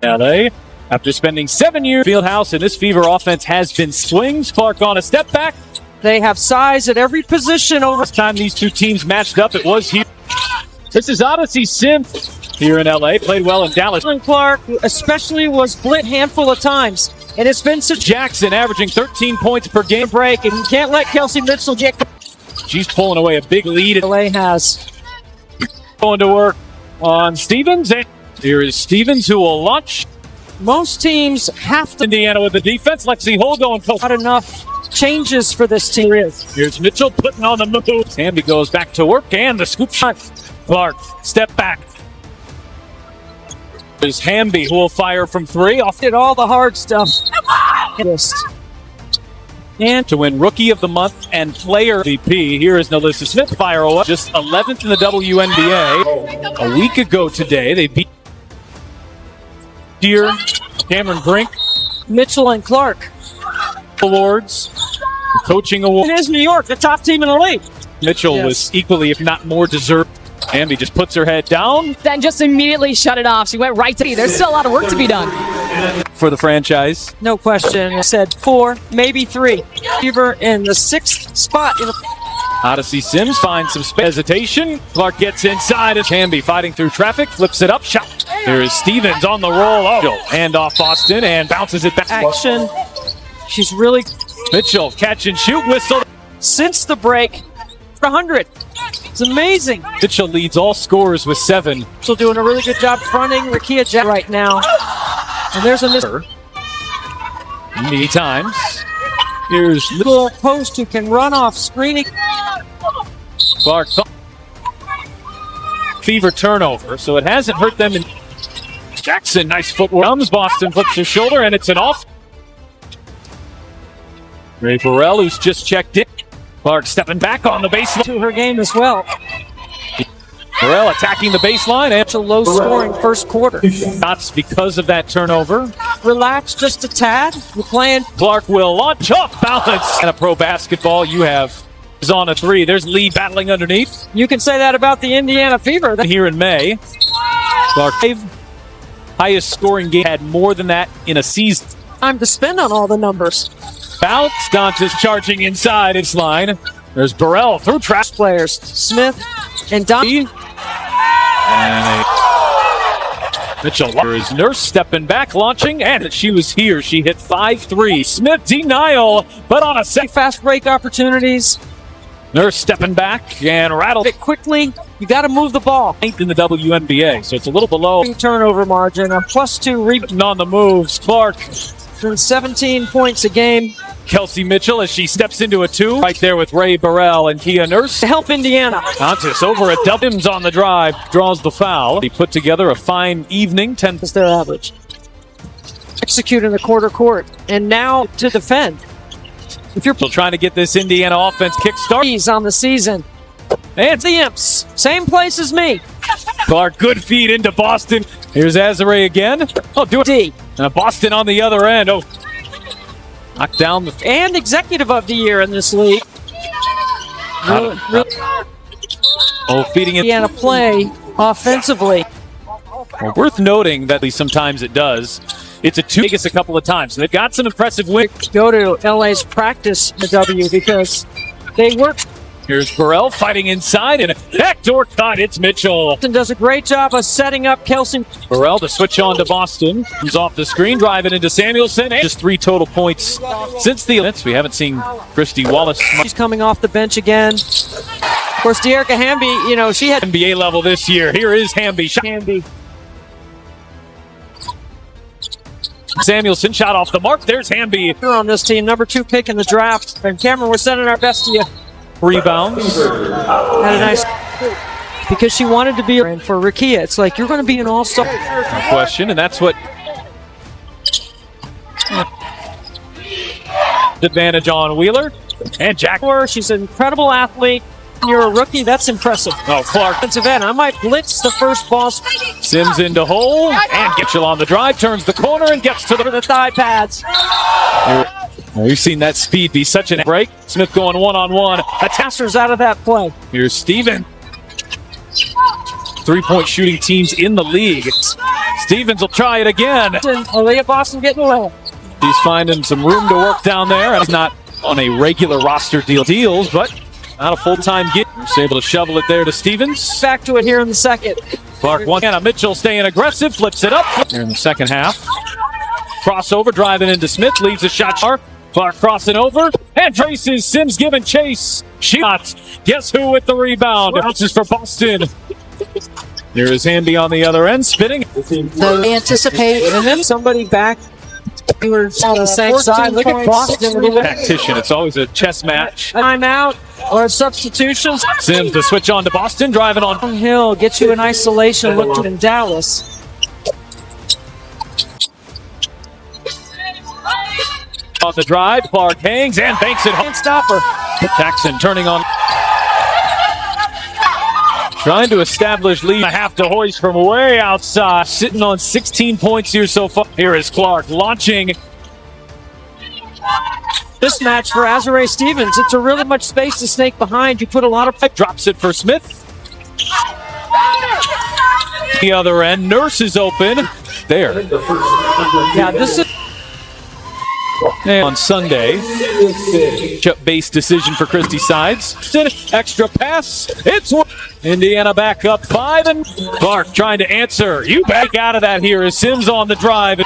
LA, after spending 7 years in Fieldhouse, and this Fever offense has been swings. Clark on a step back. They have size at every position. Over time these two teams matched up, it was here. This is Odyssey Sims here in LA. Played well in Dallas. Clark especially was split handful of times. And it's been such Jackson averaging 13 points per game. Break, and you can't let Kelsey Mitchell get. She's pulling away a big lead. LA has going to work on Stevens. And here is Stevens, who will launch. Most teams have to. Indiana with the defense. Lexi Hull going. Not enough changes for this team. Here's Mitchell putting on the move. Hamby goes back to work, and the scoop shot. Clark, step back. There's Hamby, who will fire from three. Off did all the hard stuff. And to win Rookie of the Month and Player VP, here is Nalissa Smith. Fire away. Just 11th in the WNBA. A week ago today, they beat Deer, Cameron Brink. Mitchell and Clark. Awards, coaching awards. It is New York, the top team in the league. Mitchell was equally, if not more, deserved. Hamby just puts her head down. Then just immediately shut it off. She went right to me. There's still a lot of work to be done. For the franchise. No question. I said 4, maybe 3. Fever in the 6th spot. Odyssey Sims finds some hesitation. Clark gets inside as Hamby fighting through traffic. Flips it up. Shot. There is Stevens on the roll. Hand off Boston and bounces it back. Action. She's really. Mitchell catch and shoot whistle. Since the break, 100. It's amazing. Mitchell leads all scorers with 7. Mitchell doing a really good job fronting Rakia Jack right now. And there's a miss. Many times. Here's little post who can run off screening. Clark. Fever turnover, so it hasn't hurt them. Jackson, nice footwork. Comes Boston, flips his shoulder, and it's an off. Ray Burrell, who's just checked in. Clark stepping back on the baseline. To her game as well. Burrell attacking the baseline. And a low-scoring first quarter. Shots because of that turnover. Relax just a tad. We're playing. Clark will launch off balance. And a pro basketball you have is on a 3. There's Lee battling underneath. You can say that about the Indiana Fever. Here in May. Clark, highest scoring game, had more than that in a season. Time to spend on all the numbers. Bounce, Dantas charging inside its line. There's Burrell through trap. Players, Smith and Don. And Mitchell. Is Nurse stepping back, launching, and she was here. She hit 5-3. Smith denial, but on a fast break opportunities. Nurse stepping back and rattled it quickly. You got to move the ball. 8th in the WNBA, so it's a little below. Turnover margin, a +2 rebound on the moves. Clark. 17 points a game. Kelsey Mitchell as she steps into a 2. Right there with Ray Burrell and Kia Nurse. To help Indiana. Dantas over at Dubbins on the drive. Draws the foul. He put together a fine evening. 10 is their average. Execute in the quarter court. And now to defend. If you're still trying to get this Indiana offense kick-start. He's on the season. And the Imps. Same place as me. Clark, good feed into Boston. Here's Azare again. Oh, do it. D. And a Boston on the other end. Oh. Knocked down the. And executive of the year in this league. Feeding it. Indiana play offensively. Well, worth noting that sometimes it does. It's a 2 Vegas a couple of times. So they've got some impressive wins. Go to LA's practice the W because they work. Here's Burrell fighting inside and a backdoor cut. It's Mitchell. Boston does a great job of setting up Kelsey. Burrell to switch on to Boston. He's off the screen, driving into Samuelson. Just 3 total points since the events. We haven't seen Christy Wallace. She's coming off the bench again. Of course, Dearica Hamby, she had NBA level this year. Here is Hamby. Hamby. Samuelson shot off the mark. There's Hamby. We're on this team, number 2 pick in the draft. And Cameron, we're sending our best to you. Rebounds. Had a nice. Because she wanted to be for Rakia. It's like, you're going to be an all-star. No question, and that's what. Advantage on Wheeler. And Jack. She's an incredible athlete. You're a rookie. That's impressive. Oh, Clark. Defensive end. I might blitz the first ball. Sims into hole. And Mitchell on the drive. Turns the corner and gets to the thigh pads. We've seen that speed be such a break. Smith going one-on-one. Tasser's out of that play. Here's Steven. three-point shooting teams in the league. Stevens will try it again. Aliyah Boston getting away. He's finding some room to work down there. It's not on a regular roster deals, but not a full-time gig. He's able to shovel it there to Stevens. Back to it here in the second. Clark one. And Mitchell staying aggressive, flips it up. Here in the second half. Crossover, driving into Smith, leaves a shot. Clark crossing over and traces. Sims giving chase. Shot. Guess who with the rebound? Bounces for Boston. There is Hamby on the other end, spinning. So they anticipate and then somebody back. We were on the same side. Look at Boston. Tactician. It's always a chess match. Timeout or substitutions. Sims to switch on to Boston, driving on. Hill gets you in isolation. Looked in Dallas. On the drive, Clark hangs and banks it home. Can't stop her. Jackson turning on. Trying to establish lead. I have to hoist from way outside. Sitting on 16 points here so far. Here is Clark launching. This match for Azurá Stevens. It's a really much space to snake behind. You put a lot of... Drops it for Smith. The other end. Nurse is open. There. Yeah, this is... And on Sunday, matchup-based decision for Christie Sides. Extra pass. It's Indiana back up 5, and Clark trying to answer. You back out of that here as Sims on the drive.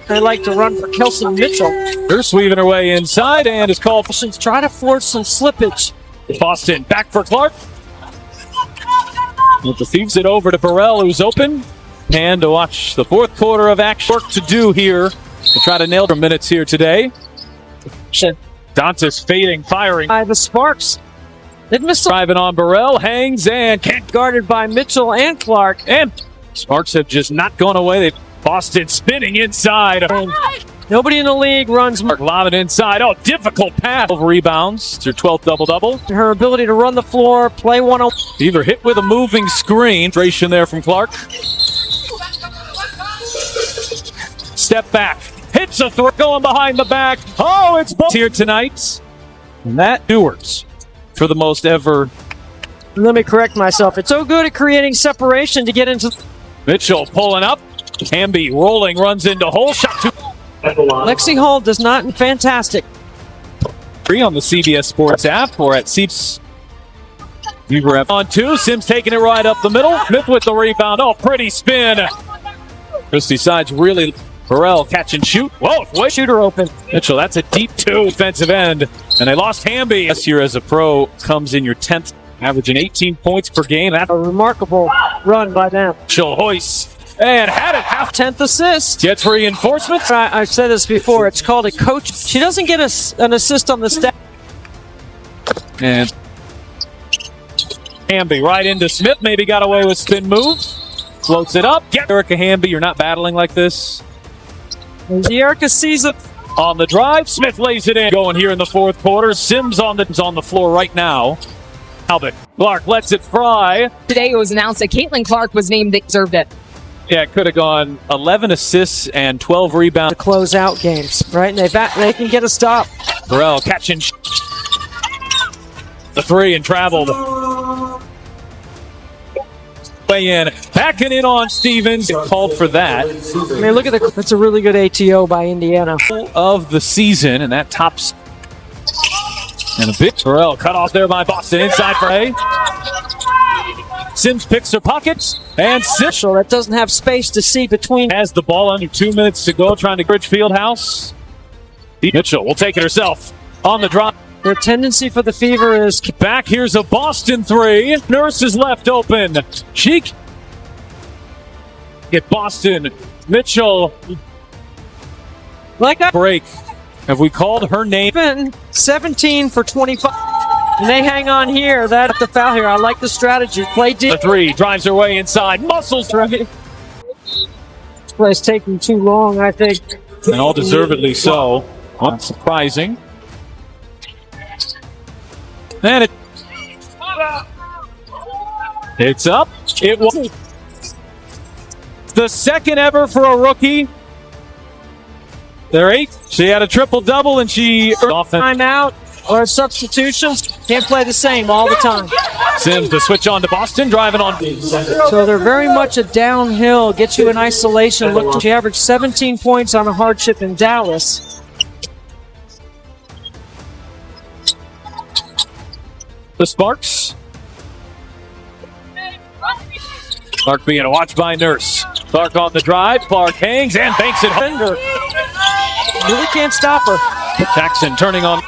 They like to run for Kelson Mitchell. They're weaving her way inside and is called. Try to force some slippage. Boston back for Clark. Thieves it over to Burrell, who's open. And to watch the fourth quarter of action. Work to do here to try to nail the minutes here today. Dantas fading, firing. By the Sparks. They've missed driving on Burrell, hangs and can't. Guarded by Mitchell and Clark. And Sparks have just not gone away. Boston spinning inside. Nobody in the league runs. Clark lobbing inside. Oh, difficult pass. 12 rebounds. It's her 12th double-double. Her ability to run the floor, play one. Fever hit with a moving screen. Concentration there from Clark. Step back. Hits a throw going behind the back. Oh, it's here tonight. And that Stewart's for the most ever. Let me correct myself. It's so good at creating separation to get into. Mitchell pulling up. Hamby rolling, runs into hole. Shot two. Lexi Hall does not. Fantastic. Free on the CBS Sports app or at Seats. Weaver on 2. Sims taking it right up the middle. Smith with the rebound. Oh, pretty spin. Christie Sides really. Burrell catch and shoot. Whoa, shooter open. Mitchell, that's a deep 2 defensive end. And they lost Hamby. This year as a pro comes in your 10th, averaging 18 points per game. That's a remarkable run by them. Mitchell hoists and had it half. 10th assist. Gets reinforcements. I've said this before. It's called a coach. She doesn't get an assist on the stat. And Hamby right into Smith. Maybe got away with spin move. Floats it up. Get Erica Hamby. You're not battling like this. Erica sees it. On the drive, Smith lays it in. Going here in the fourth quarter. Sims on the floor right now. Albert Clark lets it fly. Today it was announced that Caitlin Clark was named. They deserved it. Yeah, it could have gone 11 assists and 12 rebounds. To close out games, right? And they can get a stop. Burrell catching the 3 and traveled. Way in, backing in on Stevens. Called for that. I mean, look at that's a really good ATO by Indiana. Of the season, and that tops. And a big Burrell cut off there by Boston inside for A. Sims picks her pockets, and Sims that doesn't have space to see between. Has the ball under 2 minutes to go, trying to bridge Fieldhouse. Mitchell will take it herself on the drop. Their tendency for the Fever is back. Here's a Boston 3. Nurse is left open. Cheek. Get Boston. Mitchell. Like a break. Have we called her name? 17 for 25. And they hang on here. That's the foul here. I like the strategy. Play deep. The 3 drives her way inside. Muscles. Right. This play's taking too long, I think. And all deservedly so. Not surprising. And it's up. It was the second ever for a rookie. They're 8. She had a triple-double, and she... Timeout. or substitutions. Can't play the same all the time. Sims to switch on to Boston, driving on. So they're very much a downhill, get you in isolation. Look, she averaged 17 points on a hardship in Dallas. The Sparks. Clark being watched by Nurse. Clark on the drive. Clark hangs and banks it home. Really can't stop her. Jackson turning on.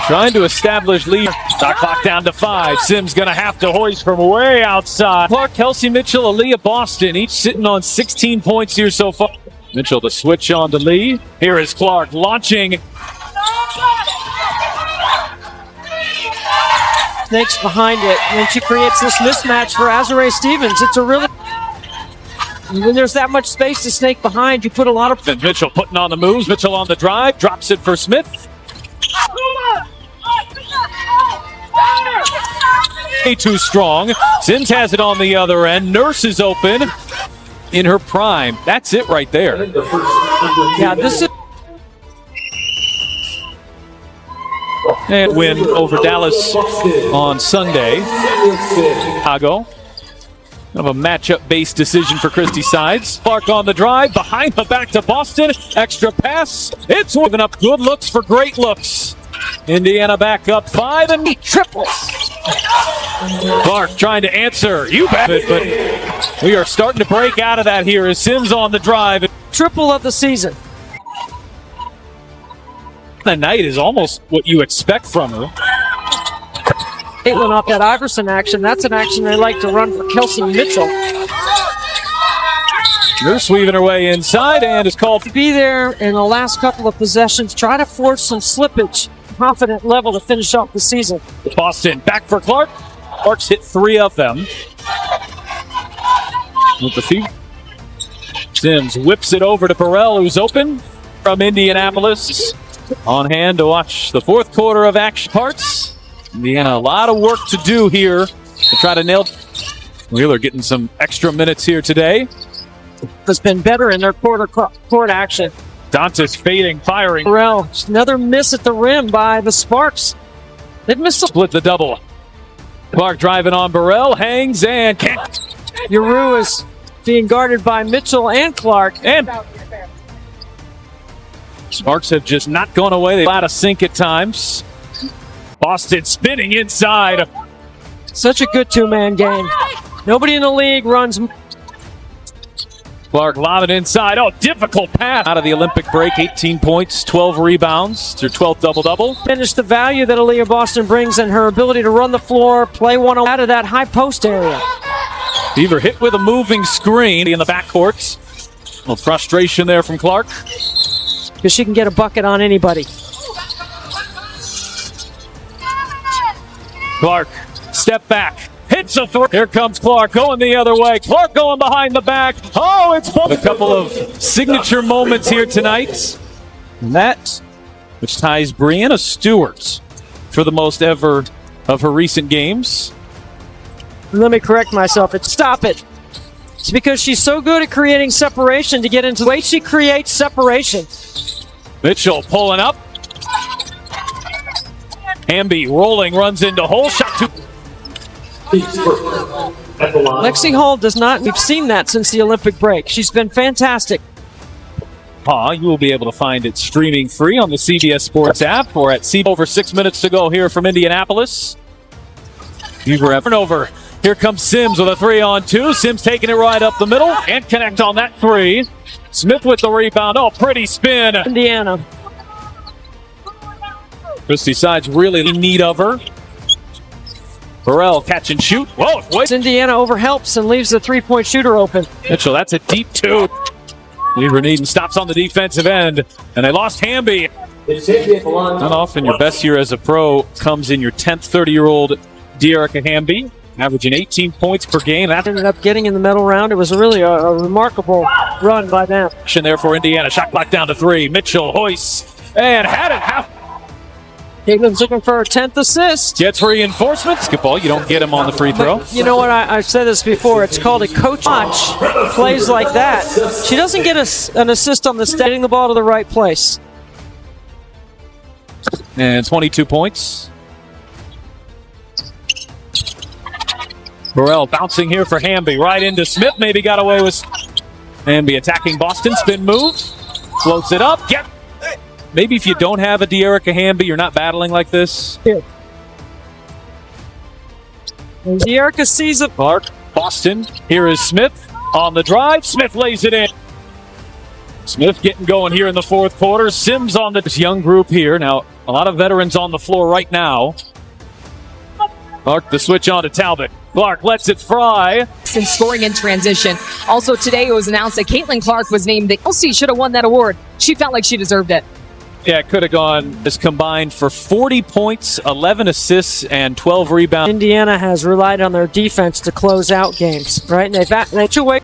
Trying to establish lead. Shot clock down to 5. Sims going to have to hoist from way outside. Clark, Kelsey Mitchell, Aliyah Boston, each sitting on 16 points here so far. Mitchell to switch on to Lee. Here is Clark launching. Snakes behind it. And then she creates this mismatch for Azurá Stevens. It's a really... When there's that much space to snake behind, you put a lot of... Then Mitchell putting on the moves. Mitchell on the drive. Drops it for Smith. Too strong. Sims has it on the other end. Nurse is open in her prime. That's it right there. Yeah, this is... And win over Dallas on Sunday. Chicago. Kind of a matchup-based decision for Christie Sides. Clark on the drive, behind the back to Boston. Extra pass. It's giving up good looks for great looks. Indiana back up 5 and triples. Clark trying to answer. You bet it, but we are starting to break out of that here as Sims on the drive. Triple of the season. The night is almost what you expect from her. Caitlin off that Iverson action. That's an action they like to run for Kelsey Mitchell. Nurse weaving her way inside and is called. Be there in the last couple of possessions. Try to force some slippage. Confident level to finish off the season. Boston back for Clark. Clark's hit 3 of them. With the feet. Sims whips it over to Burrell, who's open from Indianapolis. On hand to watch the fourth quarter of action parts. Indiana, a lot of work to do here to try to nail. Wheeler getting some extra minutes here today. Has been better in their court action. Dantas fading, firing. Burrell, just another miss at the rim by the Sparks. They've missed a split the double. Clark driving on Burrell, hangs and can't. Yuru is being guarded by Mitchell and Clark. And Sparks have just not gone away. They're out of sync at times. Boston spinning inside. Such a good two-man game. Nobody in the league runs. Clark lobbing inside. Oh, difficult pass. Out of the Olympic break, 18 points, 12 rebounds. It's her 12th double-double. Finish the value that Aliyah Boston brings and her ability to run the floor, play one out of that high post area. Beaver hit with a moving screen in the backcourt. A little frustration there from Clark. Because she can get a bucket on anybody. Clark, step back. Hits a throw. Here comes Clark going the other way. Clark going behind the back. Oh, it's a couple of signature moments here tonight. And that, which ties Brianna Stewart for the most ever of her recent games. Let me correct myself. Stop it. It's because she's so good at creating separation to get into the way she creates separation. Mitchell pulling up. Hamby rolling, runs into hole. Shot two. Lexi Hall does not. We've seen that since the Olympic break. She's been fantastic. You will be able to find it streaming free on the CBS Sports app or at over 6 minutes to go here from Indianapolis. Beaver over. Here comes Sims with a 3-on-2. Sims taking it right up the middle and connect on that 3. Smith with the rebound. Oh, pretty spin. Indiana. Christie Sides really in need of her. Burrell catch and shoot. Whoa, wait. Indiana overhelps and leaves the three-point shooter open. Mitchell, that's a deep 2. Beaver Needham stops on the defensive end, and they lost Hamby. Not often your best year as a pro comes in your 10th 30-year-old De'Erica Hamby, averaging 18 points per game. That ended up getting in the medal round. It was really a remarkable run by them. There for Indiana. Shot clock down to 3. Mitchell hoists and had it half. Caitlin's looking for her 10th assist. Gets reinforcements. Basketball, you don't get him on the free throw. You know what? I've said this before. It's called a coach watch. Plays like that. She doesn't get an assist on the getting the ball to the right place. And 22 points. Burrell bouncing here for Hamby. Right into Smith. Maybe got away with Hamby attacking Boston. Spin move. Floats it up. Yep. Maybe if you don't have a De'Erica Hamby, you're not battling like this. Here. De'Erica sees it. Clark, Boston. Here is Smith on the drive. Smith lays it in. Smith getting going here in the fourth quarter. Sims on this young group here. Now, a lot of veterans on the floor right now. Clark, the switch on to Talbot. Clark lets it fly. And scoring in transition. Also today it was announced that Caitlin Clark was named the LC should have won that award. She felt like she deserved it. Yeah, it could have gone as combined for 40 points, 11 assists, and 12 rebounds. Indiana has relied on their defense to close out games, right? And they away.